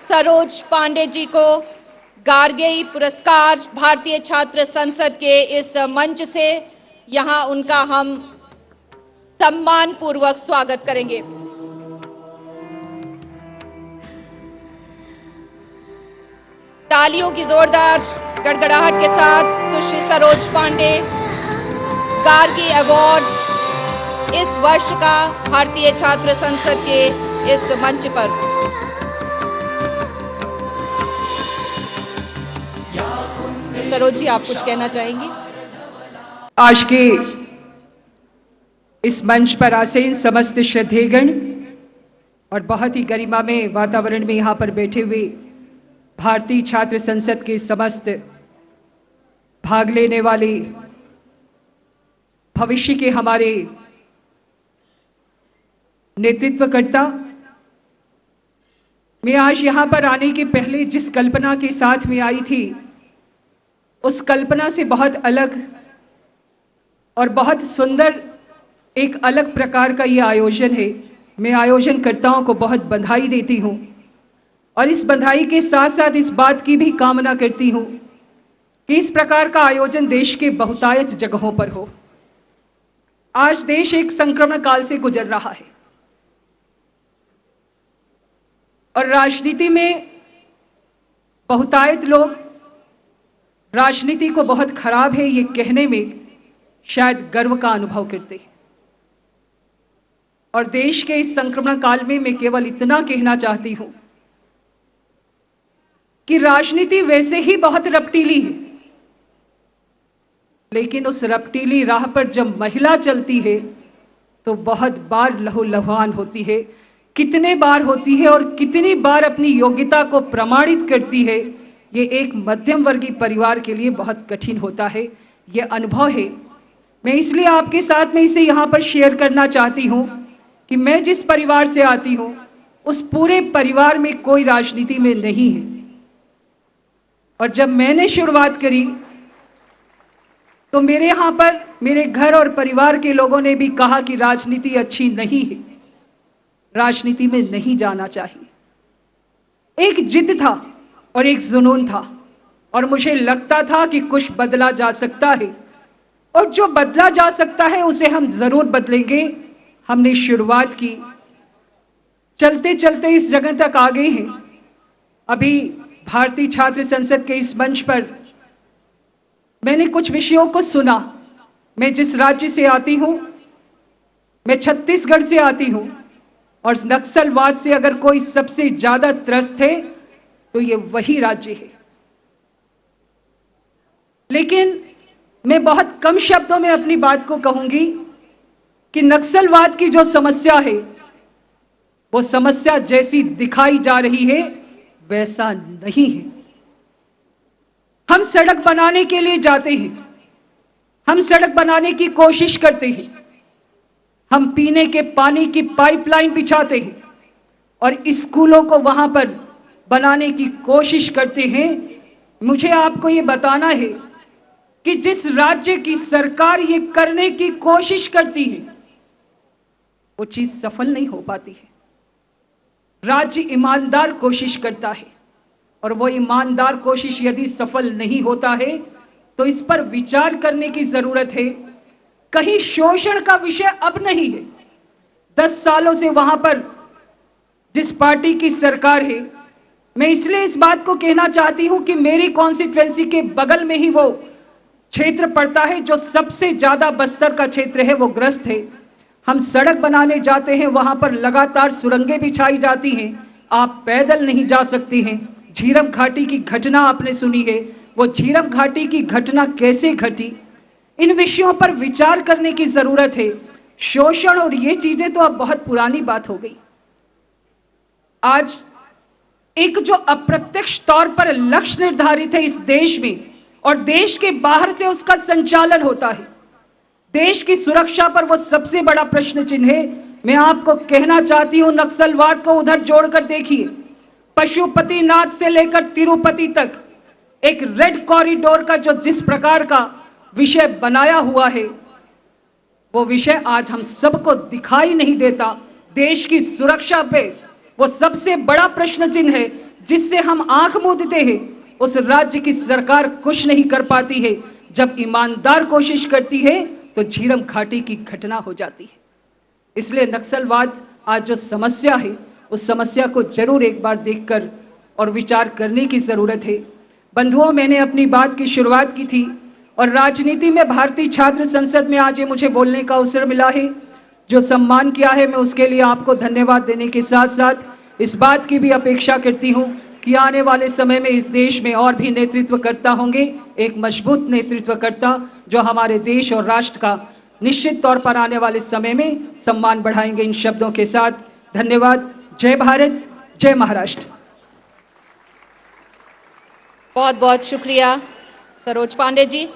सरोज पांडे जी को गार्गेई पुरस्कार भारतीय छात्र संसद के इस मंच से यहाँ उनका हम सम्मान पूर्वक स्वागत करेंगे। तालियों की जोरदार गड़गड़ाहट के साथ सुश्री सरोज पांडे गार्गी अवार्ड इस वर्ष का भारतीय छात्र संसद के इस मंच पर। सरोज जी, आप कुछ कहना चाहेंगे? आज के इस मंच पर आसीन समस्त श्रद्धेयगण और बहुत ही गरिमा में वातावरण में यहाँ पर बैठे हुए भारतीय छात्र संसद के समस्त भाग लेने वाले भविष्य के हमारे नेतृत्वकर्ता, मैं आज यहाँ पर आने के पहले जिस कल्पना के साथ में आई थी उस कल्पना से बहुत अलग और बहुत सुंदर एक अलग प्रकार का ये आयोजन है। मैं आयोजनकर्ताओं को बहुत बधाई देती हूँ और इस बधाई के साथ साथ इस बात की भी कामना करती हूँ कि इस प्रकार का आयोजन देश के बहुतायत जगहों पर हो। आज देश एक संक्रमण काल से गुजर रहा है और राजनीति में बहुतायत लोग राजनीति को बहुत खराब है ये कहने में शायद गर्व का अनुभव करते हैं। और देश के इस संक्रमण काल में मैं केवल इतना कहना चाहती हूं कि राजनीति वैसे ही बहुत रपटीली है, लेकिन उस रपटीली राह पर जब महिला चलती है तो बहुत बार लहूलुहान होती है। कितने बार होती है और कितनी बार अपनी योग्यता को प्रमाणित करती है, ये एक मध्यम वर्गीय परिवार के लिए बहुत कठिन होता है। ये अनुभव है। मैं इसलिए आपके साथ में इसे यहाँ पर शेयर करना चाहती हूँ कि मैं जिस परिवार से आती हूँ उस पूरे परिवार में कोई राजनीति में नहीं है। और जब मैंने शुरुआत करी तो मेरे यहाँ पर मेरे घर और परिवार के लोगों ने भी कहा कि राजनीति अच्छी नहीं है, राजनीति में नहीं जाना चाहिए। एक जिद था और एक जुनून था और मुझे लगता था कि कुछ बदला जा सकता है और जो बदला जा सकता है उसे हम जरूर बदलेंगे। हमने शुरुआत की, चलते चलते इस जगह तक आ गए हैं। अभी भारतीय छात्र संसद के इस मंच पर मैंने कुछ विषयों को सुना। मैं जिस राज्य से आती हूं, मैं छत्तीसगढ़ से आती हूं और नक्सलवाद से अगर कोई सबसे ज्यादा त्रस्त है तो ये वही राज्य है। लेकिन मैं बहुत कम शब्दों में अपनी बात को कहूंगी कि नक्सलवाद की जो समस्या है वो समस्या जैसी दिखाई जा रही है वैसा नहीं है। हम सड़क बनाने के लिए जाते हैं, हम सड़क बनाने की कोशिश करते हैं, हम पीने के पानी की पाइपलाइन बिछाते हैं और स्कूलों को वहां पर बनाने की कोशिश करते हैं। मुझे आपको ये बताना है कि जिस राज्य की सरकार ये करने की कोशिश करती है वो चीज सफल नहीं हो पाती है। राज्य ईमानदार कोशिश करता है और वो ईमानदार कोशिश यदि सफल नहीं होता है तो इस पर विचार करने की जरूरत है। कहीं शोषण का विषय अब नहीं है। 10 सालों से वहां पर जिस पार्टी की सरकार है, मैं इसलिए इस बात को कहना चाहती हूं कि मेरी कॉन्स्टिट्यूएंसी के बगल में ही वो क्षेत्र पड़ता है जो सबसे ज्यादा बस्तर का क्षेत्र है, वो ग्रस्त है। हम सड़क बनाने जाते हैं, वहां पर लगातार सुरंगें बिछाई जाती हैं, आप पैदल नहीं जा सकते हैं। झीरम घाटी की घटना आपने सुनी है, वो झीरम घाटी की घटना कैसे घटी, इन विषयों पर विचार करने की जरूरत है। शोषण और ये चीजें तो अब बहुत पुरानी बात हो गई। आज एक जो अप्रत्यक्ष तौर पर लक्ष्य निर्धारित है इस देश में और देश के बाहर से उसका संचालन होता है, देश की सुरक्षा पर वो सबसे बड़ा प्रश्न चिन्ह है। मैं आपको कहना चाहती हूं, नक्सलवाद को उधर जोड़कर देखिए। पशुपतिनाथ से लेकर तिरुपति तक एक रेड कॉरिडोर का जो जिस प्रकार का विषय बनाया हुआ है वो विषय आज हम सबको दिखाई नहीं देता। देश की सुरक्षा पे वो सबसे बड़ा प्रश्न चिन्ह है जिससे हम आंख मूंदते हैं, उस राज्य की सरकार कुछ नहीं कर पाती है। जब ईमानदार कोशिश करती है तो झीरम घाटी की घटना हो जाती है। इसलिए नक्सलवाद आज जो समस्या है, उस समस्या को जरूर एक बार देखकर और विचार करने की जरूरत है। बंधुओं, मैंने अपनी बात की शुरुआत की थी और राजनीति में भारतीय छात्र संसद में आज ये मुझे बोलने का अवसर मिला है। जो सम्मान किया है, मैं उसके लिए आपको धन्यवाद देने के साथ साथ इस बात की भी अपेक्षा करती हूँ कि आने वाले समय में इस देश में और भी नेतृत्वकर्ता होंगे, एक मजबूत नेतृत्वकर्ता जो हमारे देश और राष्ट्र का निश्चित तौर पर आने वाले समय में सम्मान बढ़ाएंगे। इन शब्दों के साथ धन्यवाद। जय भारत, जय महाराष्ट्र। बहुत बहुत शुक्रिया सरोज पांडे जी।